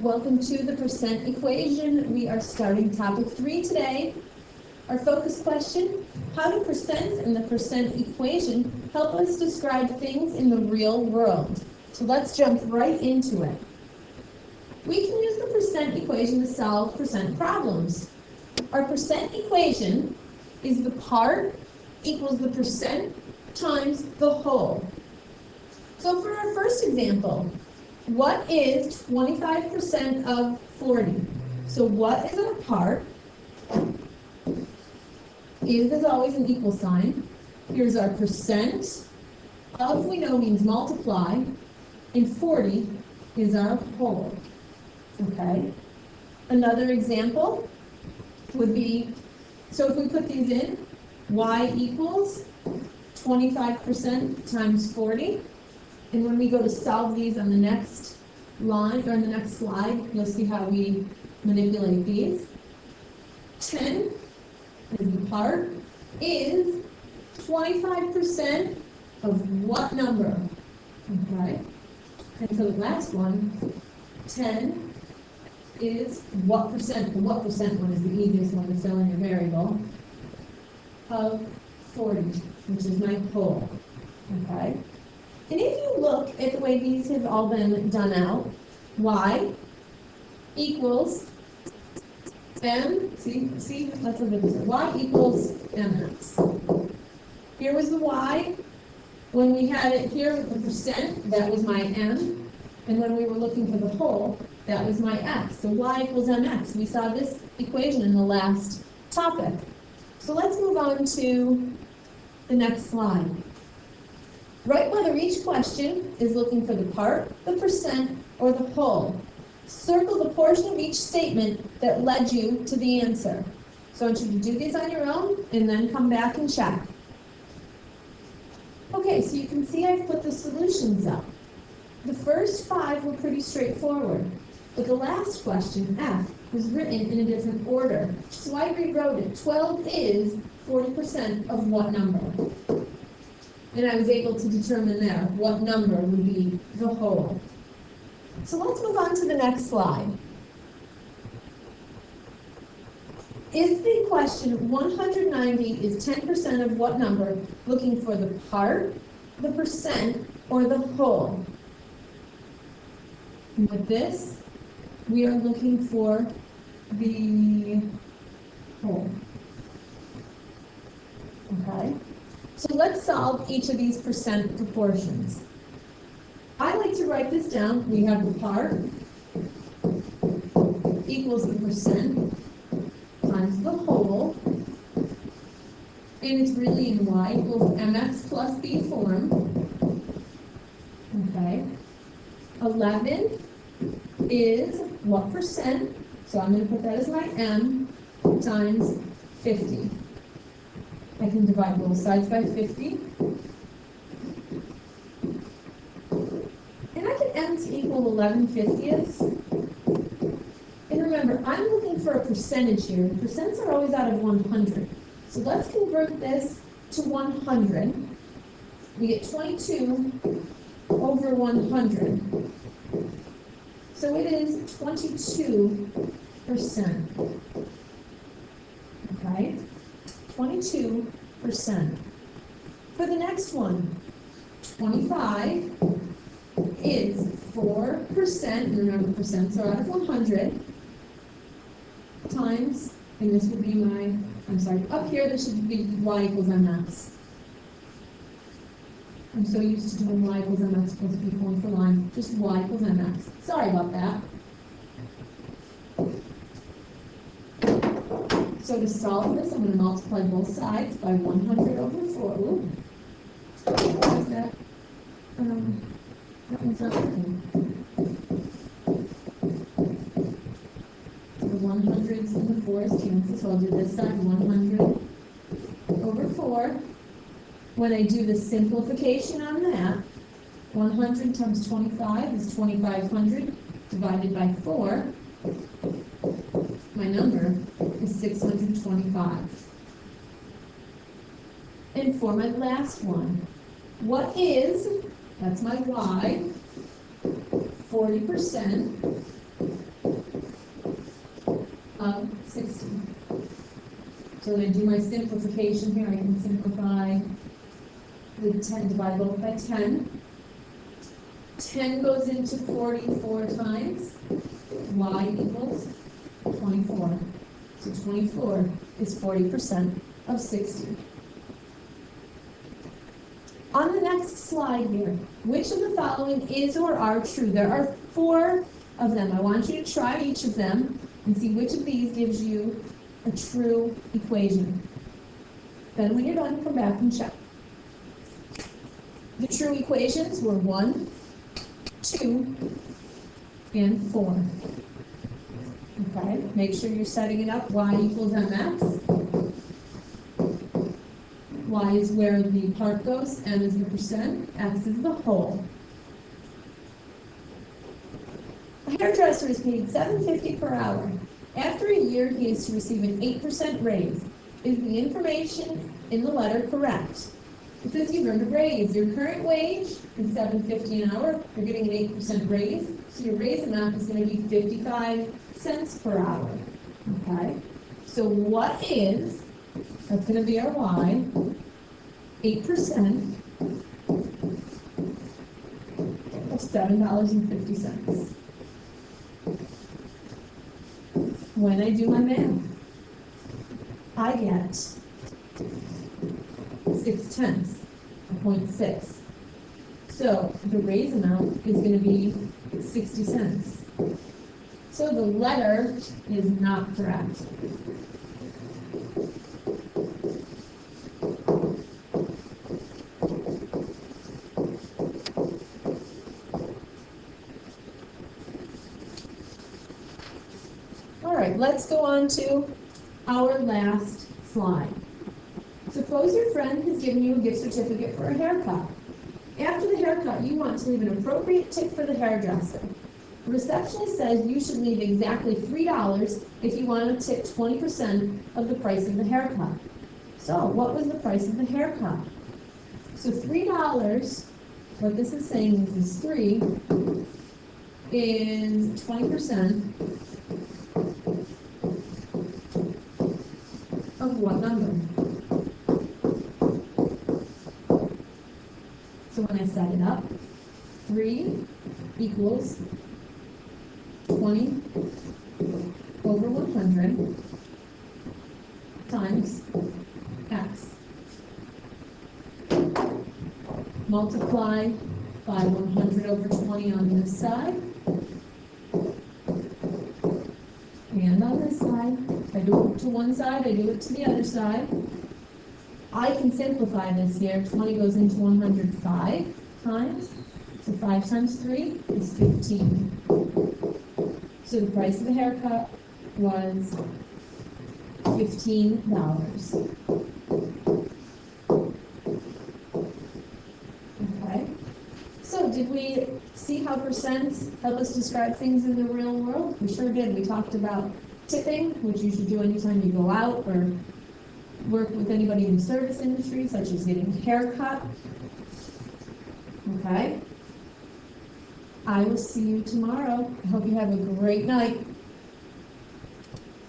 Welcome to the percent equation. We are starting topic 3 today. Our focus question, how do percents and the percent equation help us describe things in the real world? So let's jump right into it. We can use the percent equation to solve percent problems. Our percent equation is the part equals the percent times the whole. So for our first example, what is 25% of 40? So what is our part? Is always an equal sign. Here's our percent. Of we know means multiply. And 40 is our whole. Okay? Another example would be, so if we put these in, y equals 25% times 40. And when we go to solve these on the next line, or on the next slide, you'll see how we manipulate these. 10 is the part, is 25% of what number? Okay. And so the last one, 10 is what percent? The what percent one is the easiest one to fill in your variable, of 40, which is my whole. Okay. And if you look at the way these have all been done out, y equals m, see, let's look at this. Y equals mx. Here was the y. When we had it here with the percent, that was my m. And when we were looking for the whole, that was my x. So y equals mx. We saw this equation in the last topic. So let's move on to the next slide. Write whether each question is looking for the part, the percent, or the whole. Circle the portion of each statement that led you to the answer. So I want you to do these on your own and then come back and check. Okay, so you can see I've put the solutions up. The first 5 were pretty straightforward, but the last question, F, was written in a different order. So I rewrote it. 12 is 40% of what number? And I was able to determine there what number would be the whole. So let's move on to the next slide. Is the question 190 is 10% of what number, looking for the part, the percent, or the whole? And with this, we are looking for the whole. Okay? So let's solve each of these percent proportions. I like to write this down. We have the part equals the percent times the whole. And it's really in y equals mx plus b form. Okay. 11 is what percent? So I'm going to put that as my m times 50. I can divide both sides by 50. And I can m to equal 11/50ths. And remember, I'm looking for a percentage here. Percents are always out of 100. So let's convert this to 100. We get 22 over 100. So it is 22%. Okay? 22%. For the next one, 25 is 4%, remember percents are out of 100, times, and this would be my, I'm sorry, up here this should be y equals mx. I'm so used to doing y equals mx plus b form for line, just y equals mx. Sorry about that. So to solve this, I'm going to multiply both sides by 100 over 4. Ooh. What is that? That one's not working. The 100s and the 4s cancel, so I'll do this side, 100 over 4. When I do the simplification on that, 100 times 25 is 2,500 divided by 4. My number is 625. And for my last one, what is, that's my y, 40% of 60. So I'm going to do my simplification here. I can simplify the 10, divide both by 10. 10 goes into 44 times. Y equals 24. So 24 is 40% of 60. On the next slide here, which of the following is or are true? There are 4 of them. I want you to try each of them and see which of these gives you a true equation. Then when you're done, come back and check. The true equations were 1, 2, and 4. Okay, make sure you're setting it up. Y equals mx. Y is where the part goes, m is the percent, x is the whole. A hairdresser is paid $7.50 per hour. After a year, he is to receive an 8% raise. Is the information in the letter correct? It says you earned a raise. Your current wage is $7.50 an hour. You're getting an 8% raise, so your raise amount is going to be 55 cents per hour. Okay? So what is, that's going to be our Y, 8% of $7.50. When I do my math, I get 6/10 of 0.6. So the raise amount is going to be 60 cents. So the letter is not correct. All right, let's go on to our last slide. Suppose your friend has given you a gift certificate for a haircut. After the haircut, you want to leave an appropriate tip for the hairdresser. The receptionist says you should leave exactly $3 if you want to tip 20% of the price of the haircut. So, what was the price of the haircut? So $3, what this is saying is 3 is 20% of what number? So when I set it up, 3 equals 20 over 100 times x. Multiply by 100 over 20 on this side. And on this side, if I do it to one side, I do it to the other side. I can simplify this here. 20 goes into 105 times. So 5 times 3 is 15. So the price of the haircut was $15. Okay. So did we see how percents help us describe things in the real world? We sure did. We talked about tipping, which you should do anytime you go out or work with anybody in the service industry, such as getting a haircut. Okay. I will see you tomorrow. I hope you have a great night.